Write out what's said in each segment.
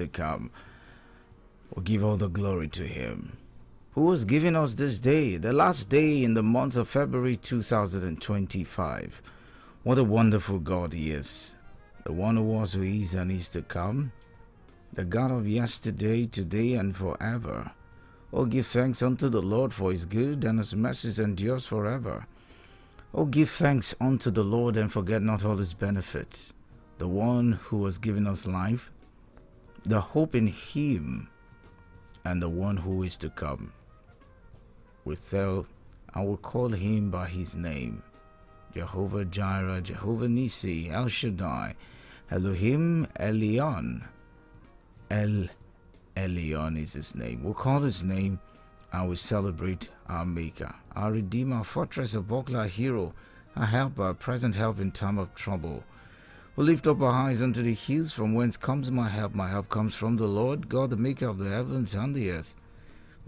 to come. We'll give all the glory to him who has given us this day, the last day in the month of February 2025. What a wonderful God he is. The one who was, who is, and is to come. The God of yesterday, today, and forever. Oh, give thanks unto the Lord, for his good, and his mercies endures forever. Oh, give thanks unto the Lord, and forget not all his benefits. The one who has given us life, the hope in him, and the one who is to come. We tell and will call him by his name. Jehovah Jireh, Jehovah Nisi, El Shaddai, Elohim Elyon. El Elyon is his name. We'll call his name and we celebrate our Maker, our Redeemer, our fortress, a buckler, our hero, our helper, our present help in time of trouble. We'll lift up our eyes unto the hills, from whence comes my help. My help comes from the Lord, God, the maker of the heavens and the earth.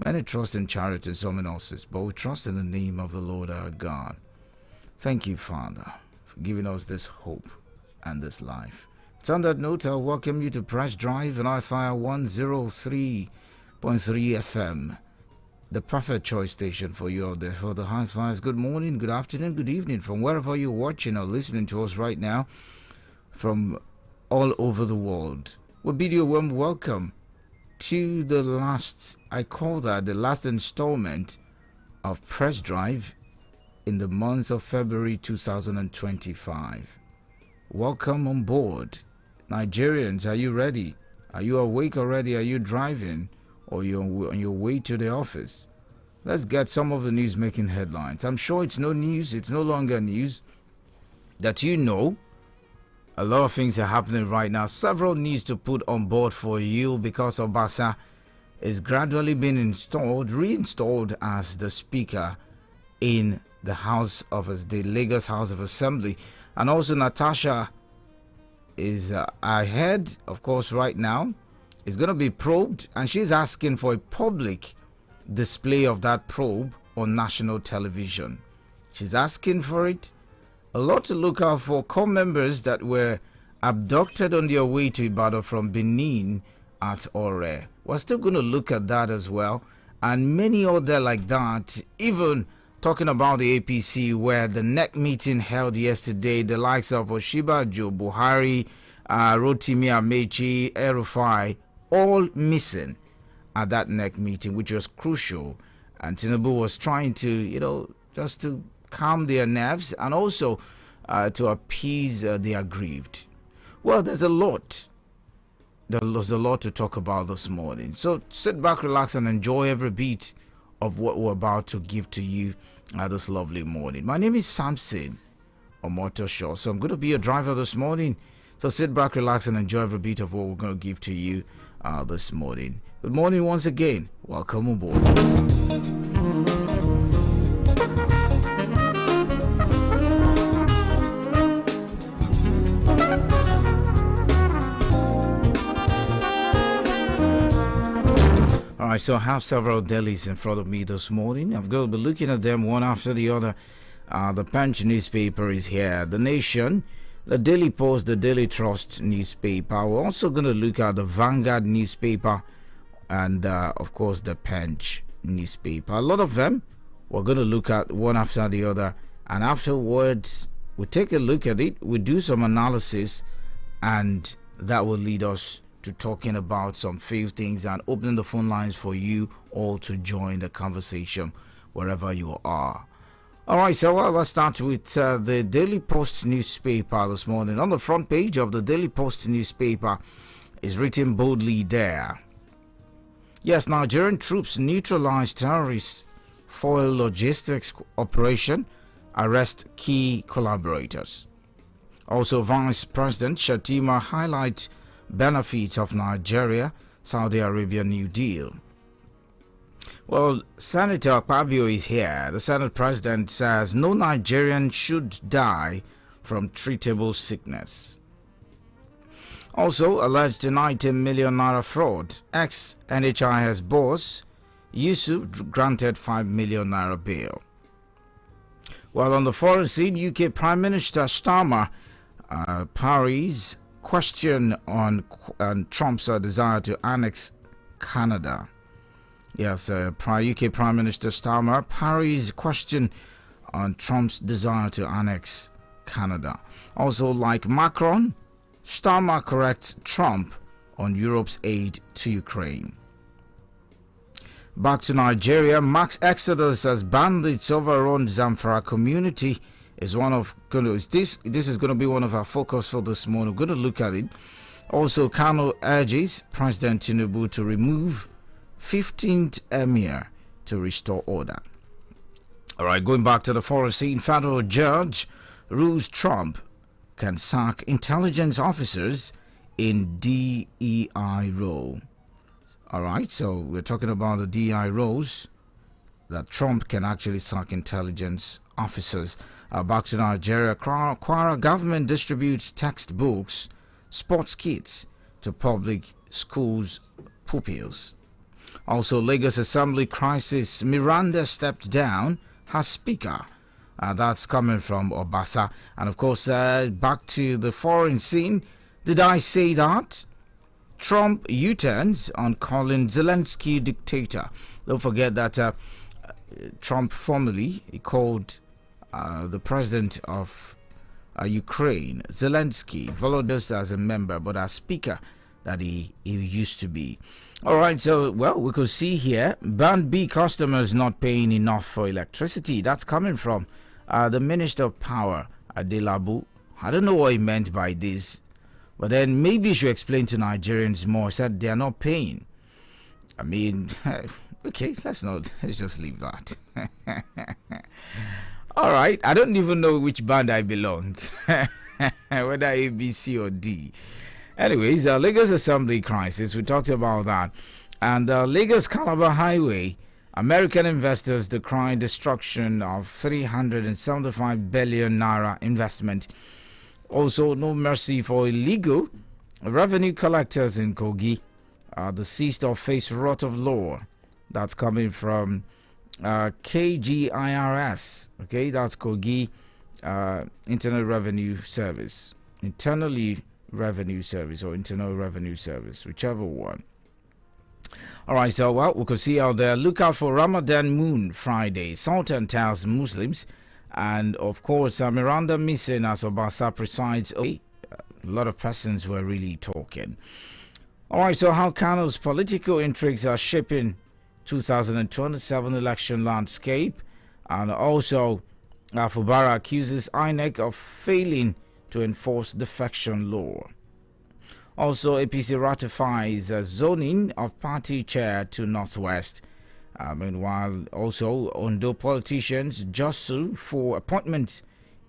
Many trust in chariots and some in horses, but we trust in the name of the Lord our God. Thank you, Father, for giving us this hope and this life. So on that note, I'll welcome you to Press Drive and I-FLIER 103.3 FM, the perfect choice station for you out there, for the high flyers. Good morning, good afternoon, good evening, from wherever you're watching or listening to us right now, from all over the world. We bid you a warm welcome to the last, I call that the last installment of Press Drive in the month of February 2025. Welcome on board. Nigerians, are you ready? Are you awake already? Are you driving? Or you're on your way to the office? Let's get some of the news making headlines. I'm sure it's no news, it's no longer news that you know. A lot of things are happening right now. Several news to put on board for you, because Obasa is gradually being reinstalled as the speaker in the the Lagos House of Assembly. And also Natasha is ahead, of course, right now. Is going to be probed, and she's asking for a public display of that probe on national television. She's asking for it. A lot to look out for. Core members that were abducted on their way to Ibadan from Benin at Ore. We're still going to look at that as well, and many other like that. Even talking about the APC, where the NEC meeting held yesterday, the likes of Oshibajo, Buhari, Rotimi Amechi, El-Rufai, all missing at that NEC meeting, which was crucial. And Tinubu was trying to, just to calm their nerves and also to appease the aggrieved. Well, there's a lot. There's a lot to talk about this morning. So sit back, relax, and enjoy every beat of what we're about to give to you this lovely morning. My name is Samson Omotosho, so I'm going to be your driver this morning. So sit back, relax, and enjoy every bit of what we're going to give to you this morning. Good morning once again. Welcome aboard. Alright, so I have several dailies in front of me this morning. I'm going to be looking at them one after the other. The Punch newspaper is here. The Nation, the Daily Post, the Daily Trust newspaper. We're also going to look at the Vanguard newspaper and, of course, the Punch newspaper. A lot of them we're going to look at one after the other. And afterwards, we take a look at it. We do some analysis, and that will lead us to talking about some few things and opening the phone lines for you all to join the conversation wherever you are. All right, so let's start with the Daily Post newspaper this morning. On the front page of the Daily Post newspaper is written boldly there. Yes, Nigerian troops neutralize terrorists, foil logistics operation, arrest key collaborators. Also, Vice President Shatima highlights benefits of Nigeria, Saudi Arabia New Deal. Well, Senator Akpabio is here. The Senate President says no Nigerian should die from treatable sickness. Also, alleged 90 million naira fraud. Ex-NHIS boss Yusuf granted 5 million naira bail. While on the foreign scene, UK Prime Minister Starmer parries question on Trump's desire to annex Canada. Yes, UK Prime Minister Starmer parries question on Trump's desire to annex Canada. Also, like Macron, Starmer corrects Trump on Europe's aid to Ukraine. Back to Nigeria, mass exodus as bandits overrun Zamfara community is one of this is going to be one of our focus for this morning. We're going to look at it. Also, Kano urges President Tinubu to remove 15th emir to restore order. All right, going back to the foreign scene, federal judge rules Trump can sack intelligence officers in DEI role. All right, so we're talking about the DEI roles that Trump can actually sack intelligence officers. Back to Nigeria, Kwara government distributes textbooks, sports kits to public schools pupils. Also, Lagos Assembly crisis, Miranda stepped down as speaker. That's coming from Obasa. And of course, back to the foreign scene. Did I say that? Trump U-turns on calling Zelensky dictator. Don't forget that Trump formerly called the president of Ukraine, Zelensky, Volodymyr, as a member, but as speaker that he used to be. All right, so, well, we could see here, Band B customers not paying enough for electricity. That's coming from the Minister of Power, Adelabu. I don't know what he meant by this. But then maybe you should explain to Nigerians more. He said they are not paying. I mean, okay, let's just leave that. All right, I don't even know which band I belong, whether A, B, C, or D. Anyways, the Lagos Assembly crisis, we talked about that. And the Lagos Calabar Highway, American investors decry destruction of 375 billion naira investment. Also, no mercy for illegal revenue collectors in Kogi. The seized or face wrath of law. That's coming from KGIRS. Okay, that's Kogi Internal Revenue Service. Internally Revenue Service or Internal Revenue Service, whichever one. All right, so well, we could see out there. Look out for Ramadan Moon Friday. Sultan tells Muslims. And of course, Miranda missing as Obasa presides. A lot of persons were really talking. All right, so how Kano's political intrigues are shaping 2027 election landscape. And also, Fubara accuses INEC of failing to enforce defection law. Also, APC ratifies zoning of party chair to Northwest. Meanwhile, also, Ondo politicians jostle for appointments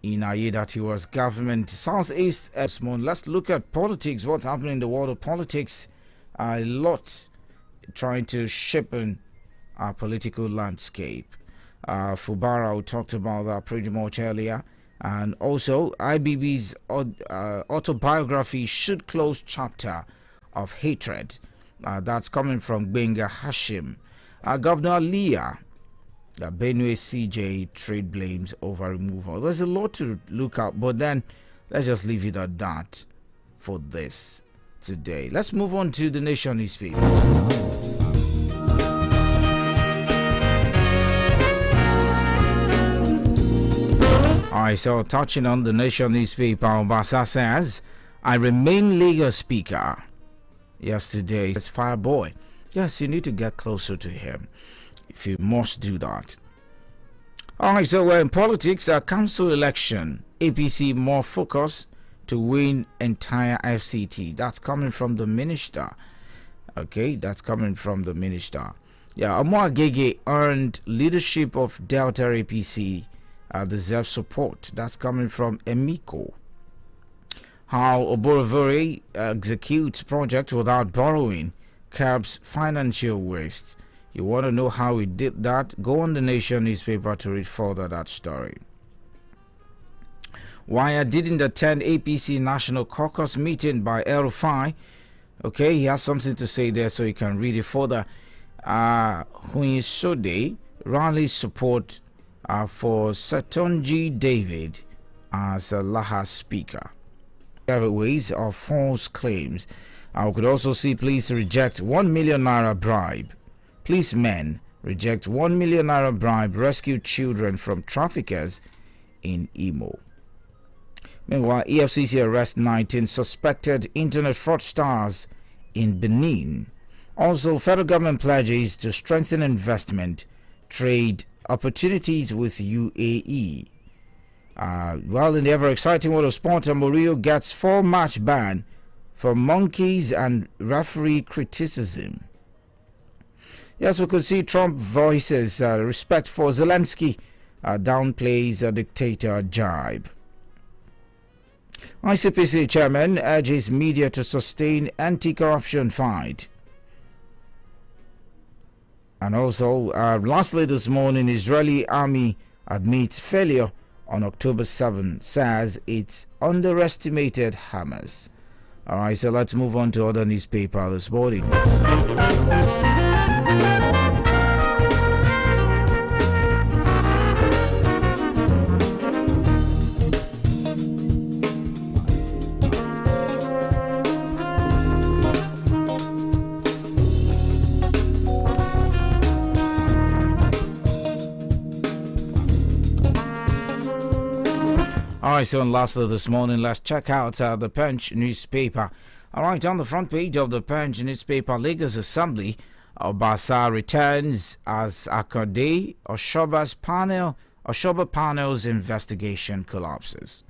in Ayedatiwa's government. Southeast, let's look at politics, what's happening in the world of politics. A lot trying to shape our political landscape. Fubara, we talked about that pretty much earlier. And also, IBB's autobiography should close chapter of hatred. That's coming from Benga Hashim. Governor Leah, the Benue CJ trade blames over removal. There's a lot to look at, but then let's just leave it at that for this today. Let's move on to the Nation newspaper. Alright, so touching on the Nation newspaper, Obasa says, I remain Lagos speaker. Yesterday, it's Fireboy. Yes, you need to get closer to him if you must do that. Alright, so we're in politics. Council election, APC more focus to win entire FCT. That's coming from the minister. Okay, that's coming from the minister. Yeah, Omar Gege earned leadership of Delta APC. Deserves support. That's coming from Emiko. How Oborevore executes project without borrowing curbs financial waste. You want to know how he did that? Go on the Nation newspaper to read further that story. Why I didn't attend APC National Caucus meeting by El-Rufai. Okay, he has something to say there, so you can read it further. Huinsode rally support for Satonji David as a Laha speaker. Airways of false claims. I could also see police reject 1 million naira bribe. Policemen reject 1 million naira bribe, rescue children from traffickers in Imo. Meanwhile, EFCC arrests 19 suspected internet fraudsters in Benin. Also, federal government pledges to strengthen investment, trade opportunities with UAE. Well, in the ever exciting world of sport, Murillo gets 4-match ban for monkeys and referee criticism. Yes, we could see Trump voices respect for Zelensky, downplays a dictator jibe. ICPC chairman urges media to sustain anti-corruption fight. And also, lastly this morning, Israeli army admits failure on October 7, says it's underestimated Hamas. All right, so let's move on to other newspaper this morning. Alright, so lastly this morning, let's check out the Punch newspaper. Alright, on the front page of the Punch newspaper, Lagos Assembly, Obasa returns as Akode, Oshoba panel's investigation collapses.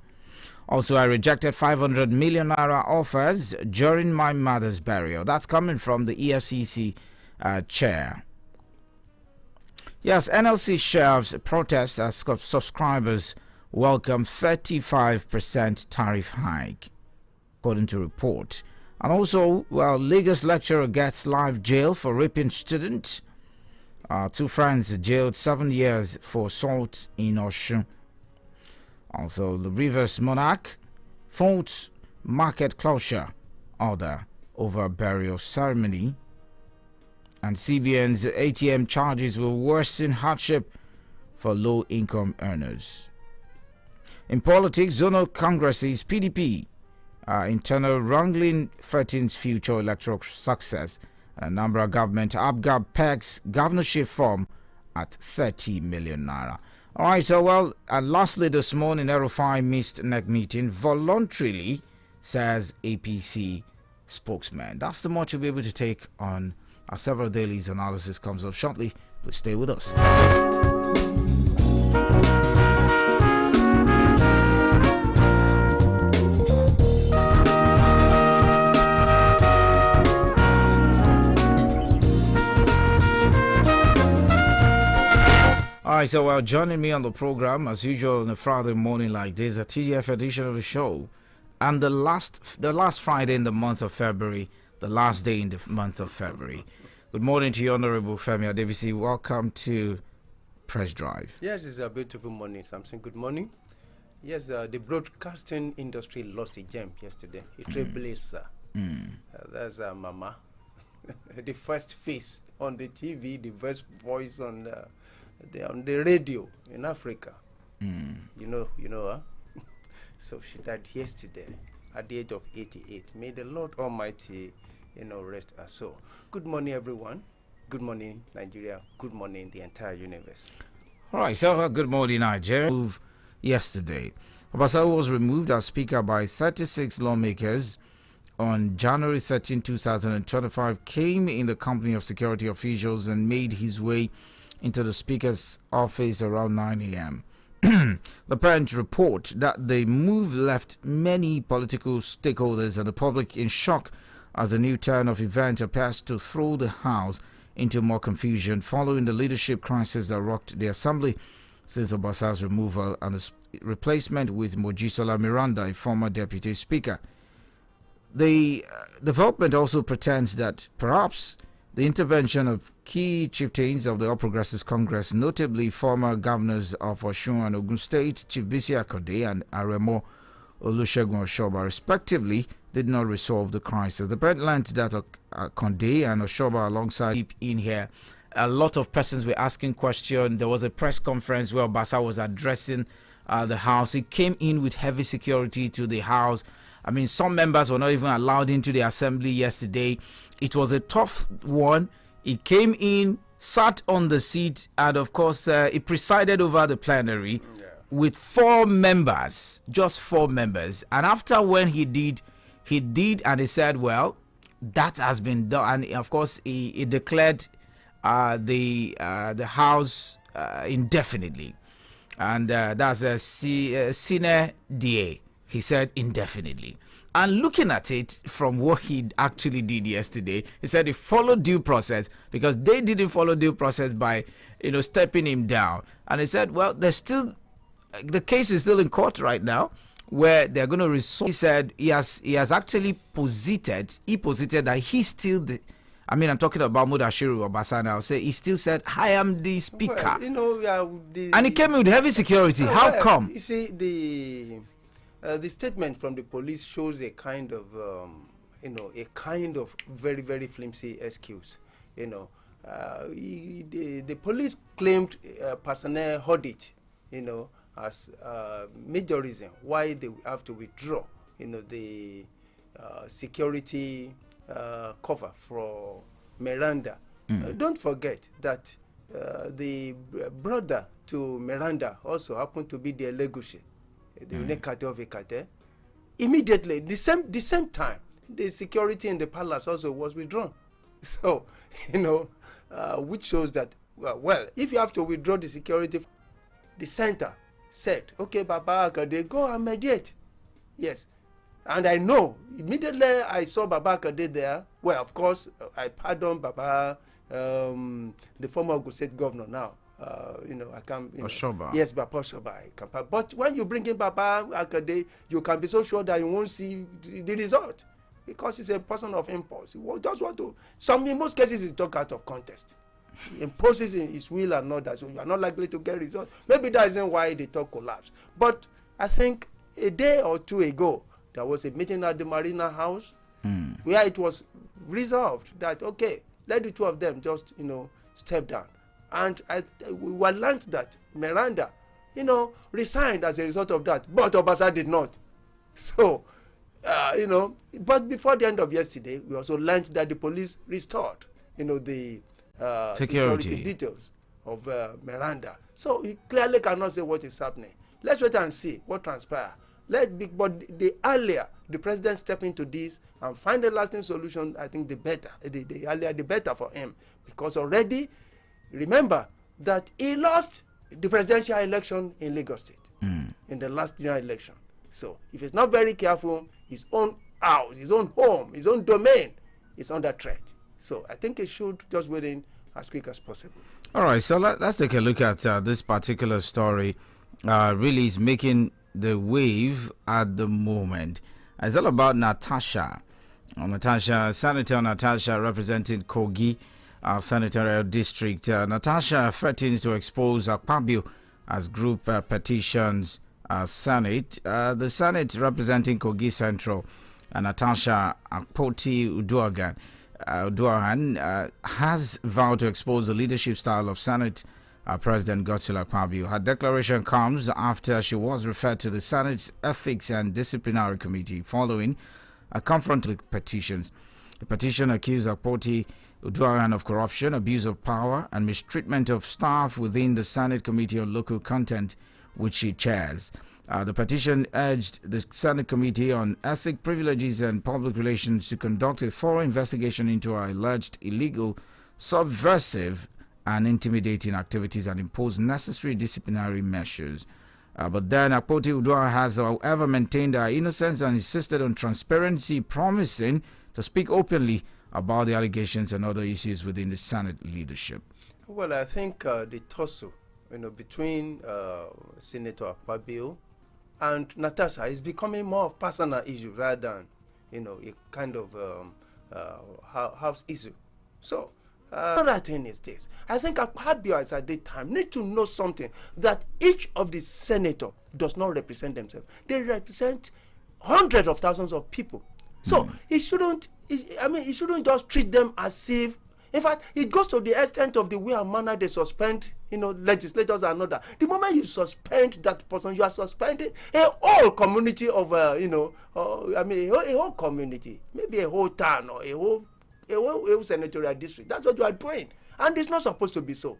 Also, I rejected 500 million naira offers during my mother's burial. That's coming from the EFCC chair. Yes, NLC shelves protest as subscribers welcome 35% tariff hike, according to report. And also, well, Lagos lecturer gets live jail for raping student. 2 friends jailed 7 years for assault in Osun. Also, the Rivers monarch faults market closure order over burial ceremony. And CBN's ATM charges will worsen hardship for low-income earners. In politics, zonal congresses, PDP, internal wrangling threatens future electoral success. Anambra government, ABGAB pegs governorship form at 30 million naira. All right, so well, and lastly this morning, Erufai missed neck meeting voluntarily, says APC spokesman. That's the much you'll be able to take on our several dailies. Analysis comes up shortly. Please stay with us. Alright, so joining me on the program as usual on a Friday morning like this, a TGF edition of the show, and the last Friday in the month of February, the last day in the month of February. Good morning to you, Honorable Femi Adebisi. Welcome to Press Drive. Yes, it's a beautiful morning, Samson. Good morning. Yes, the broadcasting industry lost a gem yesterday, a trailblazer. That's Mama, the first face on the TV, the first voice on the radio in Africa. You know, huh? So she died yesterday at the age of 88. May the Lord Almighty, rest her soul. Good morning, everyone. Good morning, Nigeria. Good morning, the entire universe. All right, so good morning, Nigeria. Yesterday, Obasa was removed as speaker by 36 lawmakers on January 13, 2025, came in the company of security officials and made his way into the speaker's office around 9 a.m. The Punch report that the move left many political stakeholders and the public in shock as the new turn of events appears to throw the House into more confusion following the leadership crisis that rocked the Assembly since Obasa's removal and his replacement with Mojisola Miranda, a former deputy speaker. The development also pretends that perhaps the intervention of key chieftains of the All Progressives Congress, notably former governors of Osun and Ogun State, Chief Bisi Akode and Aremo Olusegun Oshoba, respectively, did not resolve the crisis. The Brent learned that Akode and Oshoba alongside in here. A lot of persons were asking questions. There was a press conference where Obasa was addressing the House. He came in with heavy security to the House. I mean, some members were not even allowed into the assembly yesterday. It was a tough one. He came in, sat on the seat, and of course, he presided over the plenary with 4 members, just 4 members. And after when he did, and he said, well, that has been done. And of course, he declared the House indefinitely. And that's a sine die. He said indefinitely. And looking at it from what he actually did yesterday, he said he followed due process, because they didn't follow due process by, stepping him down. And he said, well, there's still, the case is still in court right now, where they're going to resolve. He said he has actually posited that he's still I'm talking about Mudashiru Obasa now. He still said, I am the speaker. Well, and he came in with heavy security. How come? You see, the statement from the police shows a kind of, very, very flimsy excuse. The police claimed personnel audit, as major reason why they have to withdraw, the security cover for Miranda. Don't forget that the brother to Miranda also happened to be the Legushi, the Nekate of Ekate. Immediately, the same time, the security in the palace also was withdrawn. So, which shows that, well, if you have to withdraw the security, the center said, okay, Baba Akade, go and mediate. Yes. And I know, immediately I saw Baba Akade there. Well, of course, I pardon Baba, the former Ogun State governor now. I can't. Oshoba. Yes, Baba Oshoba. But when you bring in Baba Akade, you can be so sure that you won't see the result, because he's a person of impulse. He just want to. In most cases, he talk out of context. He imposes in his will and not that, so you are not likely to get results. Maybe that isn't why the talk collapsed. But I think a day or two ago, there was a meeting at the Marina House where it was resolved that, okay, let the two of them just, step down. And we were learned that Miranda, resigned as a result of that. But Obasa did not. So, but before the end of yesterday, we also learned that the police restored, the security details of Miranda. So we clearly cannot say what is happening. Let's wait and see what transpires. But the earlier the president step into this and find a lasting solution, I think the better. The earlier the better for him, because already remember that he lost the presidential election in Lagos State in the last general election. So if he's not very careful, his own house, his own home, his own domain is under threat. So I think he should just wait in as quick as possible. All right, so let's take a look at this particular story. Really is making the wave at the moment. It's all about Natasha. Senator Natasha, representing Kogi Senatorial District. Natasha threatens to expose Akpabio as group petitions Senate. The Senate representing Kogi Central, Natasha Akpoti Uduahan, has vowed to expose the leadership style of Senate President Godswill Akpabio. Her declaration comes after she was referred to the Senate's Ethics and Disciplinary Committee following a confront with petitions. The petition accused Akpoti Uduahan of corruption, abuse of power, and mistreatment of staff within the Senate Committee on Local Content, which she chairs. The petition urged the Senate Committee on Ethics, Privileges and Public Relations to conduct a thorough investigation into her alleged illegal, subversive and intimidating activities and impose necessary disciplinary measures. But then Akpoti Uduahan has, however, maintained her innocence and insisted on transparency, promising to speak openly about the allegations and other issues within the Senate leadership. Well, I think the tussle, between Senator Akpabio and Natasha is becoming more of personal issue rather than, a kind of house issue. So, another thing is this. I think Akpabio at that time need to know something, that each of the senators does not represent themselves. They represent hundreds of thousands of people. So he shouldn't just treat them as if In fact, it goes to the extent of the way and manner they suspend, legislators and other. The moment you suspend that person, you are suspending a whole community of, a whole community, maybe a whole town or a whole senatorial district. That's what you are doing. And it's not supposed to be so.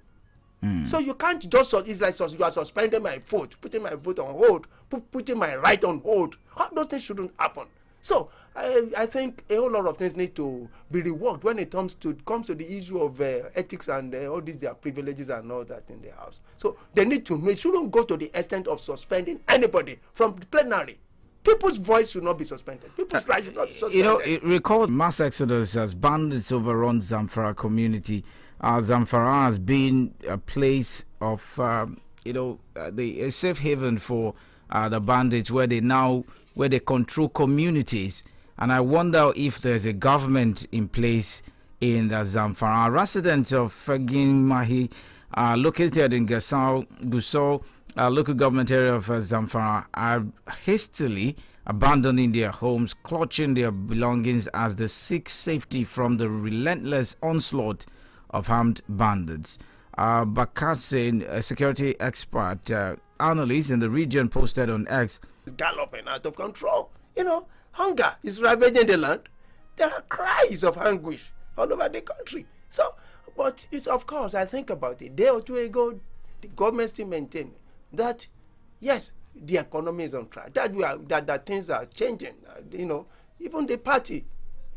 So you can't just, it's like you are suspending my vote, putting my vote on hold, putting my right on hold. All those things shouldn't happen. So I think a whole lot of things need to be reworked when it comes to the issue of ethics and all these their privileges and all that in the house. So they need to shouldn't go to the extent of suspending anybody from the plenary. People's voice should not be suspended. People's right should not be suspended. Recall mass exodus as bandits overrun Zamfara community. Zamfara has been a place of, a safe haven for the bandits where they control communities. And I wonder if there's a government in place in the Zamfara. Residents of Fagin Mahi are located in Gusau, local government area of Zamfara, are hastily abandoning their homes, clutching their belongings as they seek safety from the relentless onslaught of armed bandits. Bakatsin, a security expert, analyst in the region, posted on X. It's galloping out of control. Hunger is ravaging the land. There are cries of anguish all over the country. So, but it's, of course, I think about it. A day or two ago, the government still maintained that, yes, the economy is on track. That things are changing. Even the party,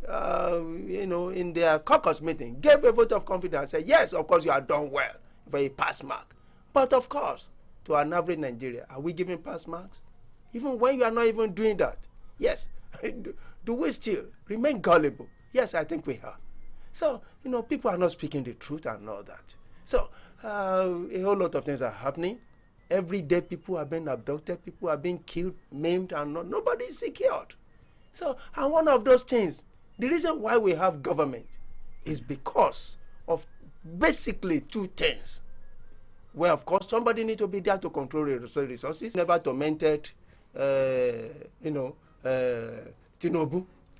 in their caucus meeting, gave a vote of confidence. Said, yes, of course, you are done well for a pass mark. But of course, to an average Nigeria, are we giving pass marks? Even when you are not even doing that, yes, do we still remain gullible? Yes, I think we are. So, people are not speaking the truth and all that. So, a whole lot of things are happening. Every day, people are being abducted, people are being killed, maimed, and nobody is secured. So, and one of those things, the reason why we have government is because of basically two things. Well, of course, somebody needs to be there to control resources. Never tormented, Tinubu.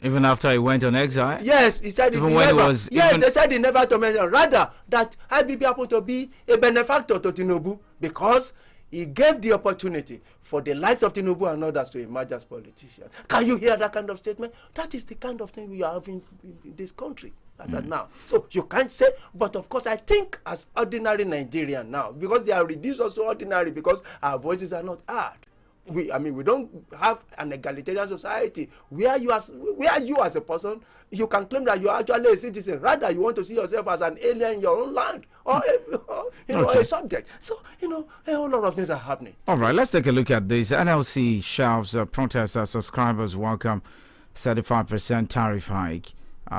Even after he went on exile? Yes, he said even when he was... Yes, they said he never tormented. Rather, that IBB happened to be a benefactor to Tinubu because he gave the opportunity for the likes of Tinubu and others to emerge as politicians. Can you hear that kind of statement? That is the kind of thing we are having in this country as of now. So you can't say, but of course, I think as ordinary Nigerian now, because they are reduced also ordinary because our voices are not heard. We don't have an egalitarian society where you as a person, you can claim that you are actually a citizen. Rather, you want to see yourself as an alien in your own land or a subject. So, a whole lot of things are happening. All right, let's take a look at this. NLC shelves protesters, subscribers welcome 35% tariff hike.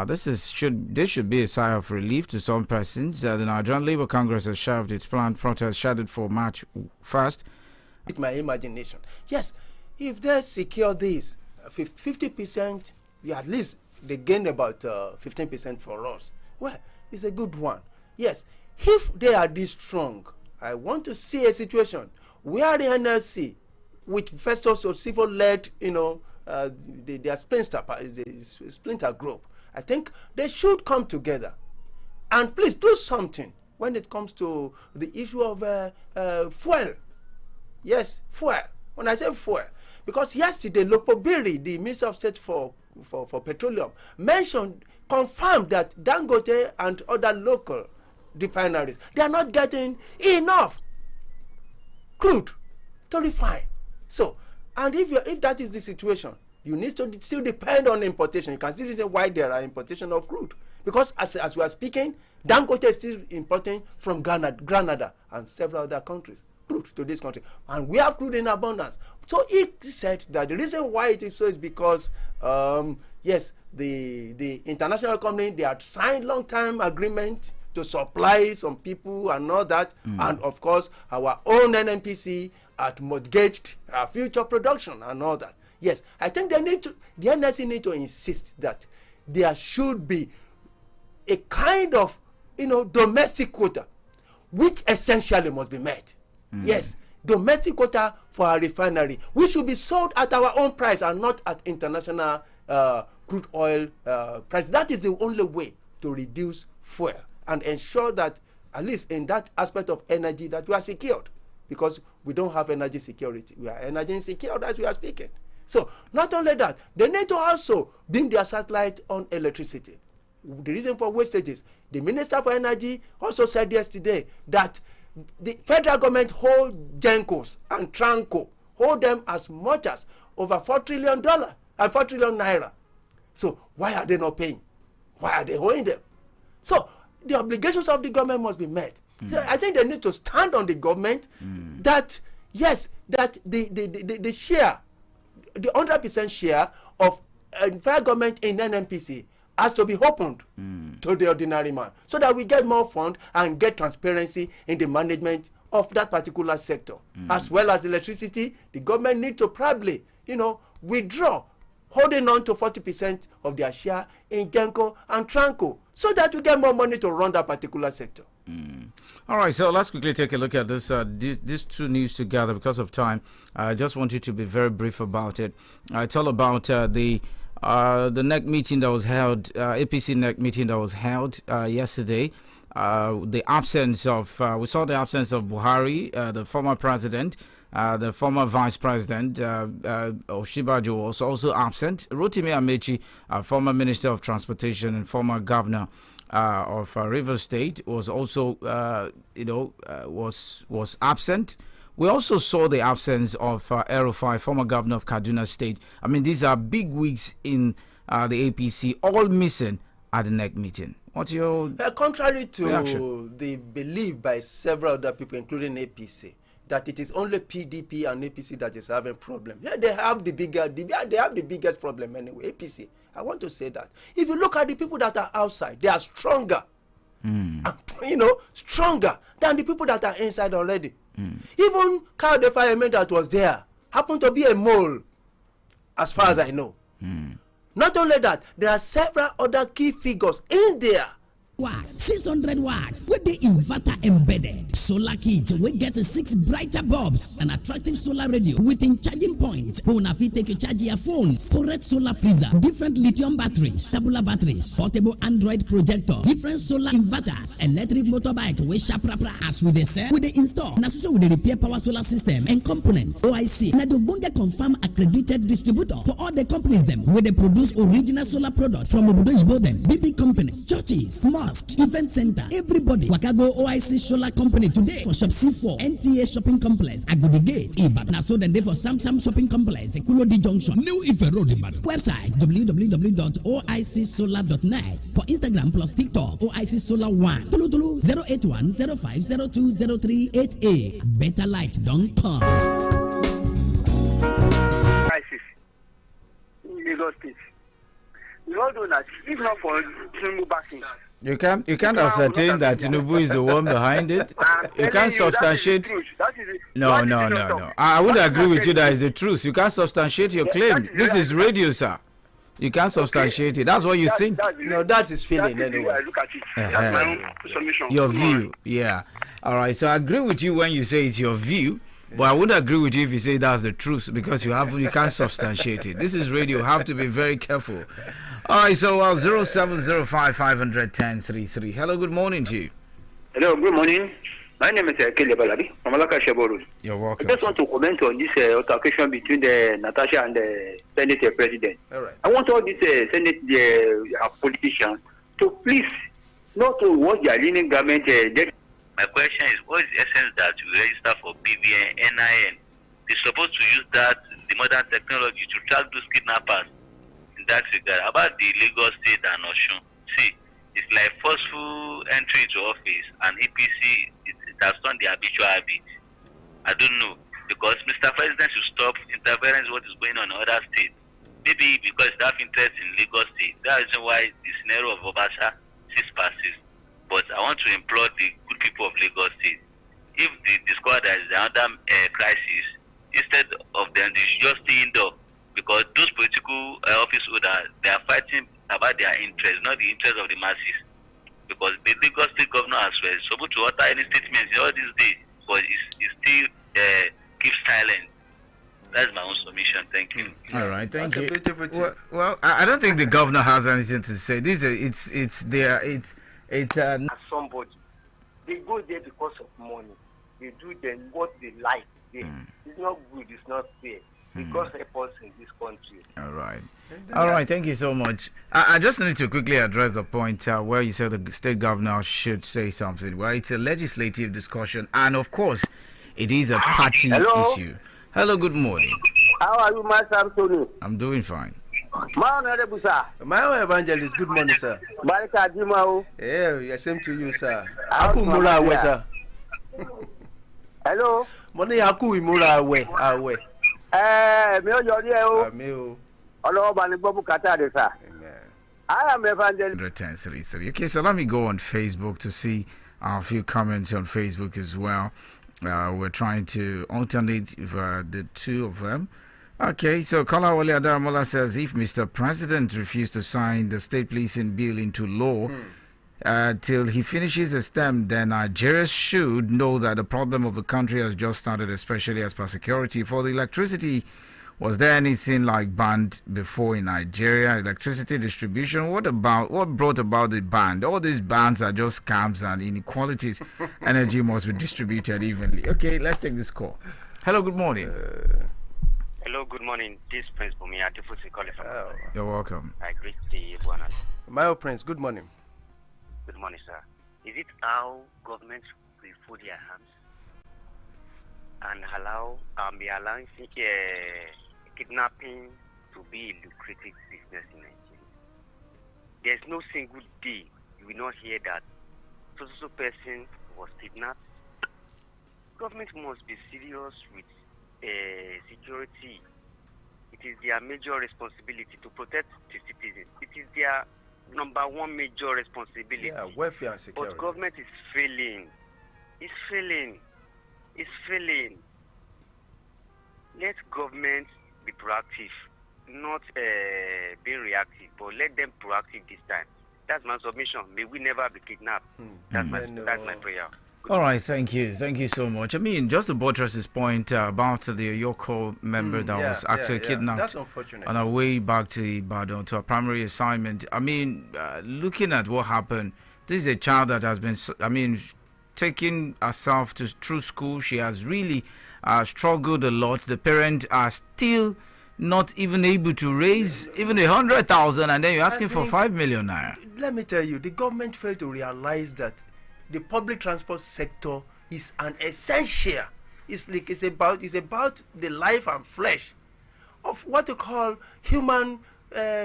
This should be a sigh of relief to some persons. The Nigerian Labour Congress has shelved its planned protest scheduled for March 1st. With my imagination, yes, if they secure this 50%, at least they gain about 15% for us. Well, it's a good one. Yes, if they are this strong, I want to see a situation where the NLC, with first also civil-led, their splinter group, I think they should come together and please do something when it comes to the issue of fuel. Yes, fuel. When I say fuel, because yesterday Lokpobiri, the Minister of State for Petroleum, confirmed that Dangote and other local refineries, they are not getting enough crude to refine. So, and if that is the situation, you need to still depend on importation. You can see the reason why there are importation of crude. Because as we are speaking, Dangote is still importing from Grenada and several other countries. Crude to this country, and we have crude in abundance. So it said that the reason why it is so is because yes, the international company, they had signed long-term agreement to supply some people and all that, and of course our own NNPC had mortgaged our future production and all that. Yes, I think the NSC need to insist that there should be a kind of domestic quota, which essentially must be met. Yes, domestic quota for our refinery, which should be sold at our own price and not at international crude oil price. That is the only way to reduce fuel. and ensure that, at least in that aspect of energy, that we are secured, because we don't have energy security. We are energy insecure as we are speaking. So not only that, they need to also beam their satellite on electricity. The reason for wastages, the Minister for Energy also said yesterday that the federal government hold Gencos and Tranco, hold them as much as over $4 trillion and 4 trillion naira. So why are they not paying? Why are they owing them? So the obligations of the government must be met. So I think they need to stand on the government that, yes, that the share, the 100% share of federal government in NNPC has to be opened to the ordinary man, so that we get more fund and get transparency in the management of that particular sector. As well as electricity, the government need to probably, withdraw, holding on to 40% of their share in Genco and Tranco, so that we get more money to run that particular sector. All right, so let's quickly take a look at this these two news together because of time. I just want you to be very brief about it. It's all about the NEC meeting that was held, APC NEC meeting that was held yesterday. The absence of, we saw the absence of Buhari, the former president. The former vice president, Oshibajo, was also absent. Rotimi Amechi, former minister of transportation and former governor of Rivers State, was also, was absent. We also saw the absence of El-Rufai, former governor of Kaduna State. I mean, these are big wigs in the APC, all missing at the NEC meeting. What's your contrary to reaction? the belief by several other people, including APC, that it is only PDP and APC that is having problem. Yeah, they have the biggest problem anyway. APC. I want to say that if you look at the people that are outside, they are stronger, stronger than the people that are inside already. Even Carl the fireman that was there happened to be a mole, as far as I know. Not only that, there are several other key figures in there. Wax 600 wax with the inverter embedded. Solar kit we get 6 brighter bulbs, an attractive solar radio within charging point. Una fit take charge your phones. Correct solar freezer, different lithium batteries, tabular batteries, portable Android projector, different solar inverters, electric motorbike we sharp as we dey sell, we dey install. Na so we dey repair power solar system and components. OIC na the ogbonge confirm accredited distributor for all the companies them where they produce original solar product from obodo oyibo them, big companies, churches, mosques, event center, everybody. Wakago OIC Solar Company today for Shop C4, NTA Shopping Complex, Agodi Gate, Ibadan. Now so then they for Samsung Shopping Complex, Ekulodi Junction, New Ife Road, Ibadan. Website www.oicsolar.net. For Instagram plus TikTok, OIC Solar 1. Tulu 081 0502 0388. Better light don't come. Crisis. Lagos State. We all do that. If not for Tinubu backing. You can't ascertain that Tinubu is the one behind it. You can't substantiate. No. I would agree with you that is the truth. You can't substantiate your claim. This is radio, sir. You can't substantiate it. That's what you think. No, that's his feeling anyway. I look at it. That's my own submission. Your view, yeah. All right. So I agree with you when you say it's your view, but I would agree with you if you say that's the truth because you can't substantiate it. This is radio. You have to be very careful. All right, so 0705 500 Hello, good morning to you. Hello, good morning. My name is Ketepe from Alaka Sheboru. You're welcome. I just want to comment on this altercation between Natasha and the Senate President. All right. I want all these Senate politicians to please not to watch their leaning government. My question is, what is the essence that you register for BVN, NIN? They're supposed to use that, the modern technology, to track those kidnappers. That regard about the Lagos State and Osun. See, it's like forceful entry to office, and APC it has turned the habitual habit. I don't know, because Mr. President should stop interfering with what is going on in other states. Maybe because they have interest in Lagos State. That is why the scenario of Obasha persists. But I want to implore the good people of Lagos State. If they discover that there is another crisis, instead of them, they should just stay indoors. Because those political office holders, they are fighting about their interests, not the interests of the masses. Because the Lagos State governor as well is supposed to utter any statements all these days, but it still keeps silent. That's my own submission. Thank you. All right, thank you. That's a beautiful tip. Well, I don't think the governor has anything to say. It's As somebody, they go there because of money. They do then what they like. It's not good. It's not fair. Because help us in this country. all right. All right, thank you so much. I just need to quickly address the point where you said the state governor should say something. Well, it's a legislative discussion, and of course, it is a party issue. Hello, good morning. How are you, Master Anthony? I'm doing fine. My honorable sir. My evangelist, good morning, sir. Barika Jimao. Yeah, same to you, sir. Aku mura awe, sir. Hello. Money aku imura awe. Me o yori e o. Me o. Olowo ba ni gbo bukata de sir. Amen. I am evangelist. 11033. Okay, so let me go on Facebook to see a few comments on Facebook as well. We're trying to alternate the two of them. Okay, so Kolawole Adaramola says if Mr. President refused to sign the state policing bill into law till he finishes his term, then Nigerians should know that the problem of the country has just started, especially as per security. For the electricity, was there anything like banned before in Nigeria? Electricity distribution, what brought about the ban? All these bans are just scams and inequalities. Energy must be distributed evenly. Okay, let's take this call. Hello, good morning. Hello, good morning. This is Prince Bumi Atifusi calling from. You're welcome. I greet the everyone. My old Prince, good morning. Good morning, sir. Is it how government will fold their hands and be allowing kidnapping to be a lucrative business in Nigeria? There's no single day you will not hear that so person was kidnapped. Government must be serious with security. It is their major responsibility to protect the citizens. It is their number one major responsibility. Yeah, welfare and security. But government is failing. It's failing. Let government be proactive, not being reactive, but let them proactive this time. That's my submission. May we never be kidnapped. That's my prayer. All right, thank you so much. I mean, just to buttress his point about the Yoko member that was actually kidnapped. That's unfortunate. On our way back to Ibadan to a primary assignment. I mean, looking at what happened, this is a child that has been, taking herself through school. She has really struggled a lot. The parents are still not even able to raise even 100,000, and then you're asking for 5 million naira. Let me tell you, the government failed to realize that the public transport sector is an essential. It's about the life and flesh of what you call human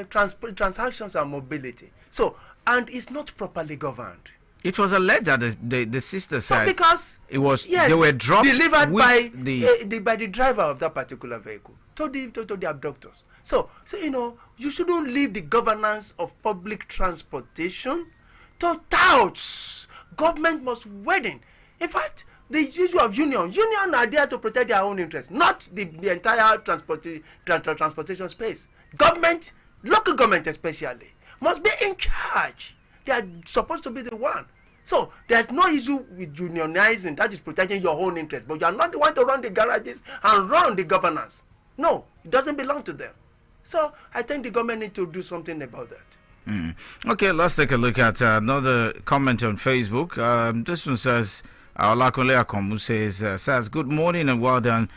transactions and mobility. So, and it's not properly governed. It was alleged that the sister said because it was they were dropped delivered by the driver of that particular vehicle to the abductors. So you shouldn't leave the governance of public transportation to touts. Government must wade in. In fact, the issue of unions are there to protect their own interests, not the entire transportation space. Government, local government especially, must be in charge. They are supposed to be the one. So there's no issue with unionizing that is protecting your own interest, but you are not the one to run the garages and run the governance. No, it doesn't belong to them. So I think the government needs to do something about that. Okay, let's take a look at another comment on Facebook. This one says, Olakole Akomu says, good morning and well done,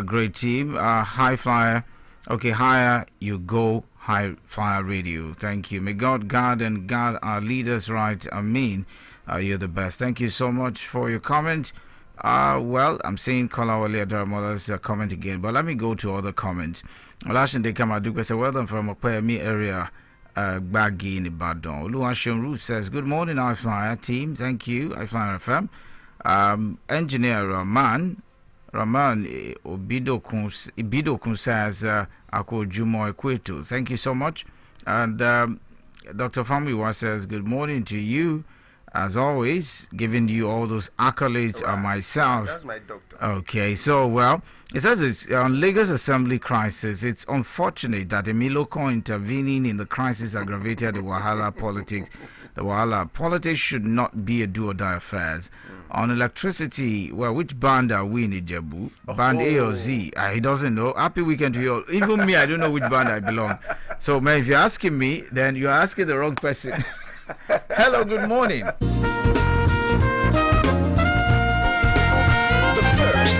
great team. High Flyer. Okay, higher you go, High Flyer Radio. Thank you. May God guard and guard our leaders right. Amen. You're the best. Thank you so much for your comment. Well, I'm seeing Kolawole Adarmola's comment again, but let me go to other comments. Olashinde Kamaduka says, well done from Okwemi area. Baggy in Ibadan. Oluwaseun Ruth says, good morning, I-FLIER team. Thank you, I-FLIER FM. Engineer Rahman Ibidokun says, Ako Jumo Ekweto. Thank you so much. And Dr. Famiwa says, good morning to you. As always, giving you all those accolades on myself. That's my doctor. Okay, so, well, it says it's on Lagos Assembly crisis. It's unfortunate that Emiloko intervening in the crisis aggravated the Wahala politics. The Wahala politics should not be a do-or-die affairs. On electricity, well, which band are we in Ijebu? Band A or Z? He doesn't know. Happy weekend to you all. Even me, I don't know which band I belong. So, man, if you're asking me, then you're asking the wrong person. Hello, good morning.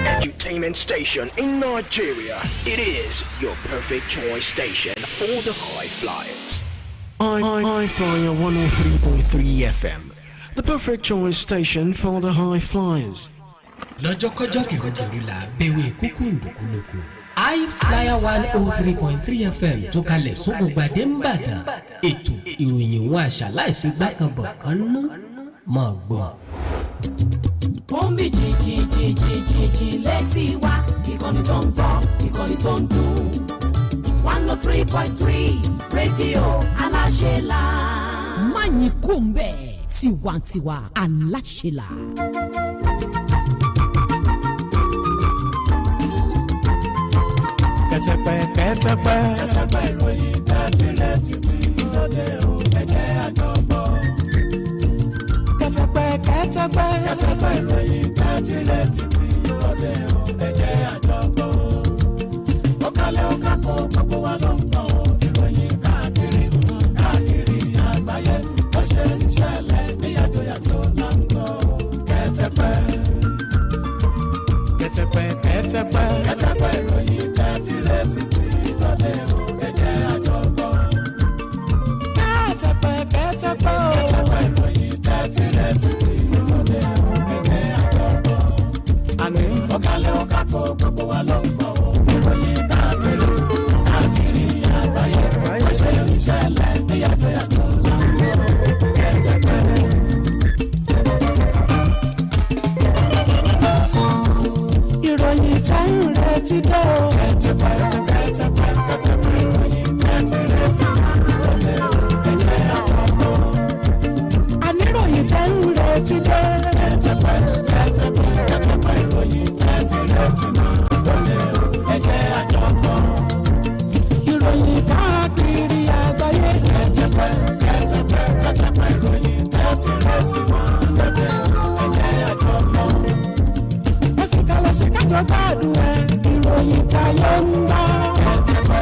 Entertainment station in Nigeria. It is your perfect choice station for the high flyers. I-FLIER 103.3 FM. The perfect choice station for the high flyers. Lọ́jọ́kọ́jọ́ kìrìkìrì là bẹ̀wẹ̀ kúkú ndùkúlùkù. I-FLIER 103.3 FM tó kalẹ̀ sókùngbàdé ń bàdàn. Ètò ìròyìn wọn àṣà láìfigbákanbọ̀ kan nú mọ̀ gbọ́. Bọ́m̀bì jìjìjìjìjì létí wa, ìkànnì tó ń gbọ́, ìkànnì tó ń dùn. 103.3 rédíò aláṣẹ́lá. Máyì kúńbẹ̀ tiwantiwa aláṣẹ́lá. Ketepe ìròyìn káàkiri títí lóde o, ẹ̀jẹ̀ àjọpọ̀. Ketepe ìròyìn káàkiri títí lóde o, ẹ̀jẹ̀ àjọpọ̀. Ó kalẹ̀ ó kápọ̀ gbogbo wa ló ń gbọ́ ìròyìn káàkiri àgbáyé. Ó ṣe ń ṣẹlẹ̀ ní yàjóyàjó là ń gbọ́. Ketepe ìròyìn káàkiri títí lóde o, ẹ̀jẹ̀ àjọpọ̀. Ketepe ìròyìn káàkiri títí lóde o, ẹ̀jẹ̀ àjọpọ̀. Àní ọ̀kálẹ̀ ọ̀kápọ̀ gbogbo wa ló ń gbọ́ ìròyìn káàkiri àgbáyé. Ó ṣe ń ṣẹlẹ̀ ní yàjóyàjó là ń gbọ́. Ketepe. Ìròyìn táyì rẹ̀ ti dé o. Ketepe ìròyìn káàkiri títí lóde o, ẹ̀jẹ̀ àjọpọ̀. Àníròyìn táyì rẹ̀ ti dé. Ketepe ìròyìn káàkiri títí lóde o, ẹ̀jẹ̀ àjọpọ̀. Ìròyìn káàkiri àgbáyé. Ketepe ìròyìn káàkiri títí lóde o, ẹ̀jẹ̀ àjọpọ̀. Kálọ̀sí kájọ gbádùn ẹ̀ ìròyìn táyé ń bá. Ketepe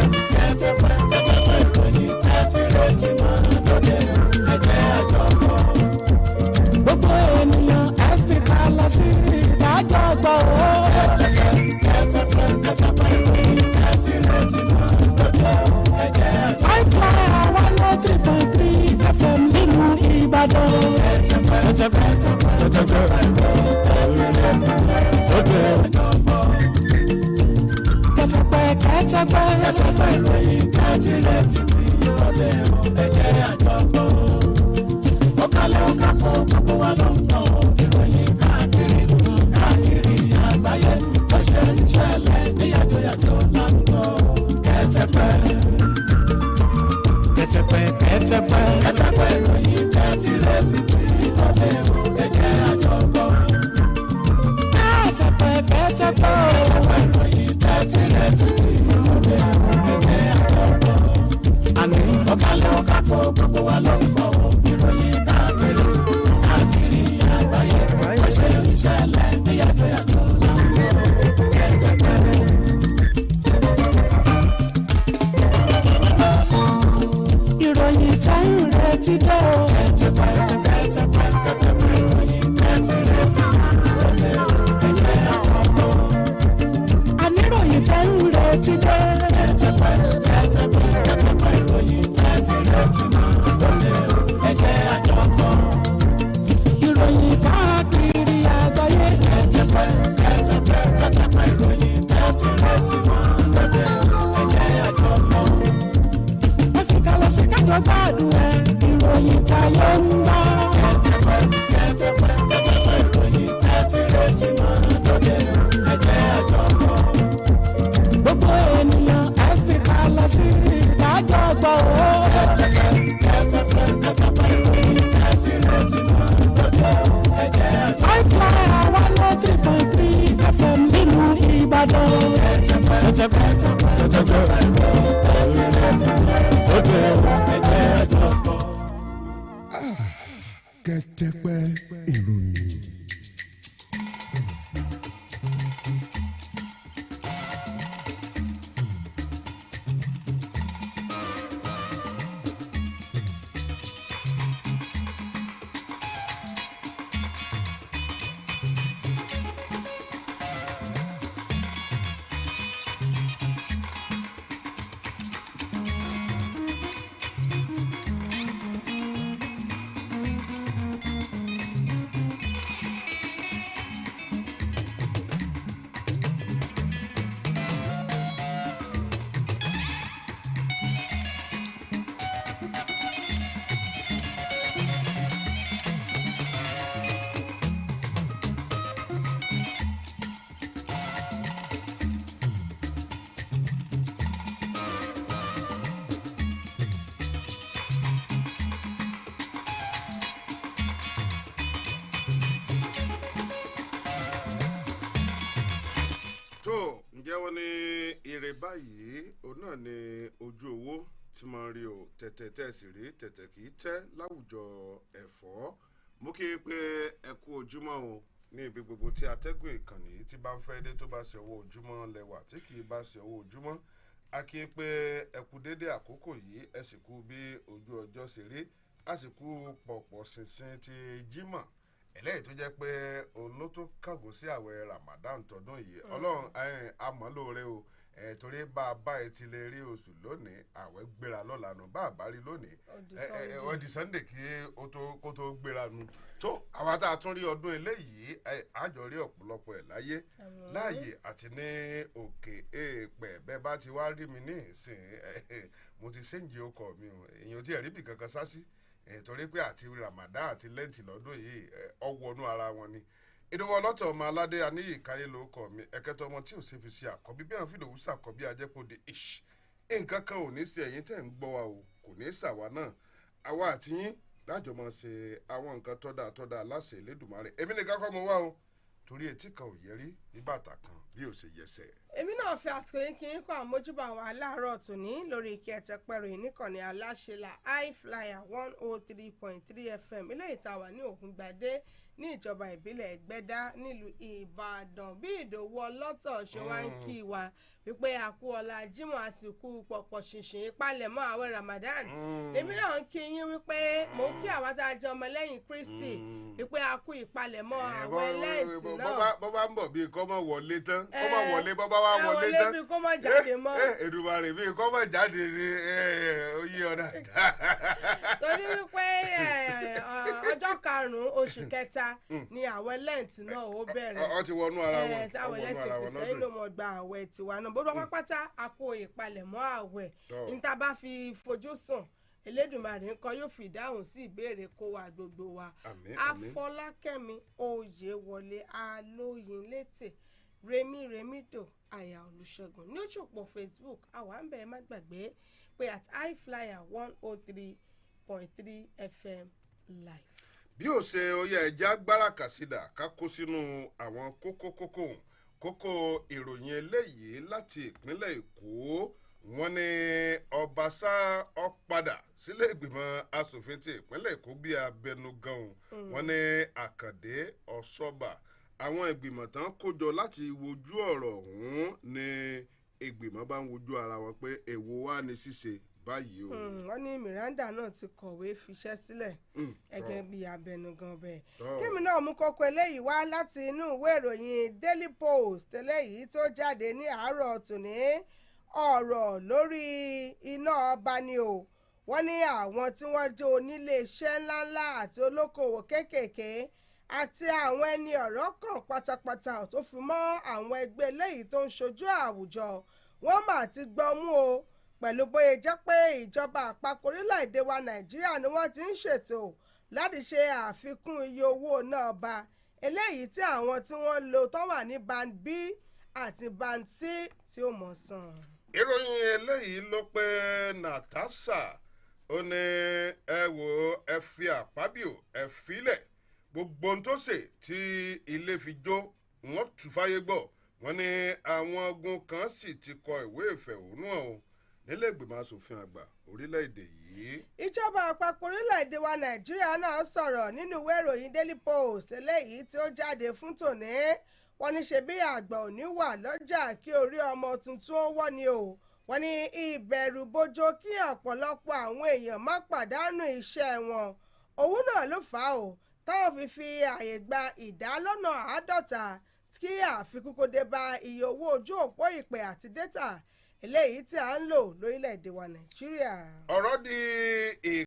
ìròyìn káàkiri tí máa lóde ẹ̀jẹ̀ àjọpọ̀. Gbogbo ènìyàn ẹ fi kálọ̀sí kájọ gbọ́ ó. Ketepe ìròyìn káàkiri tí máa lóde ẹ̀jẹ̀ àjọpọ̀. I-FLIER 103.3 FM nílùú Ìbàdàn. Ketepe ìròyìn káàkiri títí lóde o, ẹ̀jẹ̀ àjọpọ̀. Ó kalẹ̀ ó kápọ̀ gbogbo wa ló ń gbọ́ ìròyìn káàkiri àgbáyé. Ó ṣe ń ṣẹlẹ̀ ní yàjóyàjó là ń gbọ́. Ketepe ìròyìn káàkiri títí lóde o, ẹ̀jẹ̀ àjọpọ̀. Ketepe ìròyìn káàkiri títí lóde o, ẹ̀jẹ̀ àjọpọ̀. Àní ọ̀kálẹ̀ ọ̀kápọ̀ gbogbo wa ló ń gbọ́ ìròyìn káàkiri àgbáyé. Ó ṣe ń ṣẹlẹ̀ ní yàjóyàjó là ń gbọ́. Ketepe. Ìròyìn táyì rẹ̀ ti dé o. Ketepe ìròyìn káàkiri títí lóde o, ẹ̀jẹ̀ àjọpọ̀. Àníròyìn táyì rẹ̀ ti dé. Ketepe ìròyìn káàkiri tí máa lóde o, ẹ̀jẹ̀ àjọpọ̀. Ìròyìn káàkiri àgbáyé. Ketepe ìròyìn káàkiri tí máa lóde o, ẹ̀jẹ̀ àjọpọ̀. Ẹ fi kálọ̀sí kájọ gbádùn ẹ̀ ìròyìn táyé ń bá. Ketepe ìròyìn káàkiri tí máa lóde o, ẹ̀jẹ̀ àjọpọ̀. Gbogbo ènìyàn ẹ fi kálọ̀sí kájọ gbọ́ ó. Ketepe ìròyìn káàkiri tí máa lóde o, ẹ̀jẹ̀ àjọpọ̀. I-FLIER 103.3 FM nílùú Ìbàdàn. Ketepe ìròyìn káàkiri tí máa lóde o, ẹ̀jẹ̀ àjọpọ̀. Ketepe ìròyìn. báyìí òun náà ni ojú owó tí mo rí o tẹ̀tẹ̀ tẹ̀sí rí tẹ̀tẹ̀ kì í tẹ́ láwùjọ ẹ̀fọ́ mú kí pé ẹ kú ojúmọ́ o ní ibi gbogbo tí atẹ́gùn ìkànnì tí bá ń fẹ́ dé tó bá ṣe ọwọ́ ojúmọ́ lẹ́wà tí kì í bá ṣe ọwọ́ ojúmọ́ a kí pé ẹ kú dédé àkókò yìí ẹ sì kú bí ojú ọjọ́ ṣe rí a sì kú pọ̀pọ̀ ṣinṣin ti jímọ̀ eléyìí tó jẹ́ pé òun ló tó kàgùn sí àwẹ̀ Ramadan tọdún yìí ọlọ́run àmọ́ lóore o torí bá a bá ẹ ti lè rí oṣù lónìí àwẹ̀ gbéra lọ́la nù bá a bá rí lónìí ọdí Sunday kí kó tó gbéra nù tó àwa tá a tún rí ọdún eléyìí àjọ rí ọ̀pọ̀lọpọ̀ ẹ̀ láàyè àti ní òkè èèpẹ̀ bẹ́ẹ̀ bá ti wá rí mi ní ìsìn mo ti ṣéǹjì ọkọ̀ mi o èèyàn tí ẹ̀rí bì kankan sá sí torí pé àti Ramadan àti lẹ́ǹtì lọ́dún yìí ọwọ́nú ara wọn ni ìdòwò ọlọ́tọ̀ ọmọ aládé aníyì káyé ló kọ mi ẹ̀kẹ́tọ̀ ọmọ tí ò ṣe fi ṣe àkọ́bí bí àwọn fìdòwú ṣàkọ́bí ajẹ́pọ̀dé ish nǹkan kan ò ní sí ẹ̀yìn tẹ̀ ń gbọ́ wa o kò ní sàwa náà àwa àti yín lájọ máa ṣe àwọn nǹkan tọ́da aláṣẹ Elédùmarè èmi nìkan kọ́ mo wá o torí etí kan ò yẹrí ní bàtà kan bí ò ṣe yẹsẹ̀. èmi náà fi àsìkò yín kí n kọ́ àmójúbà wa aláàárọ̀ tòní lórí Ketepe ìníkànnì aláṣẹlá I-FLIER 103.3 FM ilé ìtawà ní Ògúngbadé ní ìjọba ìbílẹ̀ Ẹ̀gbẹ́dá nílùú Ìbàdàn bí Ìdòwú ọlọ́tọ̀ ṣe wá ń kí wa wípé àkú ọ̀la Jímọ̀ àsìkò pọ̀pọ̀ ṣìnṣìn ìpalẹ̀mọ́ àwẹ̀ Ramadan èmi náà ń kí yín wípé mò ń kí àwa tá a jẹ́ ọmọlẹ́yìn Kristi wípé àkú ìpalẹ̀mọ́ àwẹ̀ lẹ́ẹ̀tì náà. bọ́ bá ń bọ̀ bíi kọ́ mọ̀ wọlé tán kọ́ mọ̀ wọlé bọ́ bá wá wọlé tán bíi kọ́ mọ̀ jáde mọ́ Èdùmàrè bíi kọ́ mọ̀ jáde ní oyè ọ̀nà. torí wípé ọjọ́ karùn-ún oṣù kẹta ni àwẹ̀ lẹ́ǹtì náà ó bẹ̀rẹ̀. ọ ti wọnú ara wọn táwọn ẹlẹ́sìn kìrìsìtẹ́nì ló mọ̀ gba àwẹ̀ tiwa náà bó bá pátá a kó ìpalẹ̀mọ́ àwẹ̀ níta bá fi fojú sùn Elédùmarè ńkọ́ yóò fi ìdáhùn sí ìbéèrè kó wa gbogbo wa. Afọlákẹ́mi Oyèwọlé Alóyin létè Remido àyà Olùṣègùn ní ojú òpó Facebook àwa ń bẹ̀ má gbàgbé pé at I-FLIER 103.3 FM live. bí ó ṣe oyè ẹja gbára kàsídà ká kó sínú àwọn kókó ìròyìn eléyìí láti ìpínlẹ̀ Èkó wọ́n ní Ọbaṣá ọ̀padà sílé ìgbìmọ̀ asòfin ti ìpínlẹ̀ Èkó bí abẹnugan wọ́n ní Àkàndé Ọ̀ṣọ́bà àwọn ìgbìmọ̀ tán kójọ láti wojú ọ̀rọ̀ ọ̀hún ní ìgbìmọ̀ bá ń wojú ara wọn pé èwo wá ní ṣíṣe báyìí o. wọ́n ní Miranda náà ti kọ̀wé fiṣẹ́ sílẹ̀ gẹ́gẹ́ bí abẹnugan bẹ́ẹ̀. kémi náà mú kókó eléyìí wá láti inú ìwé ìròyìn Daily Post eléyìí tó jáde ní àárọ̀ tòní ọ̀rọ̀ lórí iná ọba ni o. wọ́n ní àwọn tí wọ́n jẹ́ onílé iṣẹ́ ńláńlá àti olókoòwò kéékèèké àti àwọn ẹni ọ̀rọ̀ kan pátápátá tó fi mọ́ àwọn ẹgbẹ́ eléyìí tó ń ṣojú àwùjọ wọ́n mà ti gbọ́n mú o pẹ̀lú bóyá jẹ́ pé ìjọba àpapọ̀ orílẹ̀-èdè wa Nàìjíríà ni wọ́n ti ń ṣètò láti ṣe àfikún iye owó náà bá eléyìí tí àwọn tí wọ́n lò tó wà ní band B àti band C tí ó mọ̀ sàn. ìròyìn eléyìí ló pé Natasha ó ní ẹ wò ẹ fi Àpábíò ẹ filẹ̀ gbogbo ohun tó ṣe tí ilé fi jó wọ́n tún fáyé gbọ́ wọ́n ní àwọn ogun kan sì ti kọ ìwé ìfẹ̀hónúhàn o nílé ìgbìmọ̀ asòfin àgbà orílẹ̀-èdè yìí. ìjọba àpapọ̀ orílẹ̀-èdè wa Nàìjíríà náà sọ̀rọ̀ nínú ìwé ìròyìn Daily Post eléyìí tí ó jáde fún tòní wọ́n ní ṣe bí àgbà òní wà lọ́jà kí orí ọmọ tuntun ó wọ́ ni o wọ́n ní ìbẹ̀rù bojo kí ọ̀pọ̀lọpọ̀ àwọn èèyàn má pàdánù iṣẹ́ wọn òun náà ló fà á o táwọn fi àyè gba ìdálọ́nà 50 kí àfikún kó dé bá iye owó ojú òpó ìpè àti dátà eléyìí tí a ń lò lórílẹ̀‐èdè wa Nàìjíríà. ọ̀rọ̀ di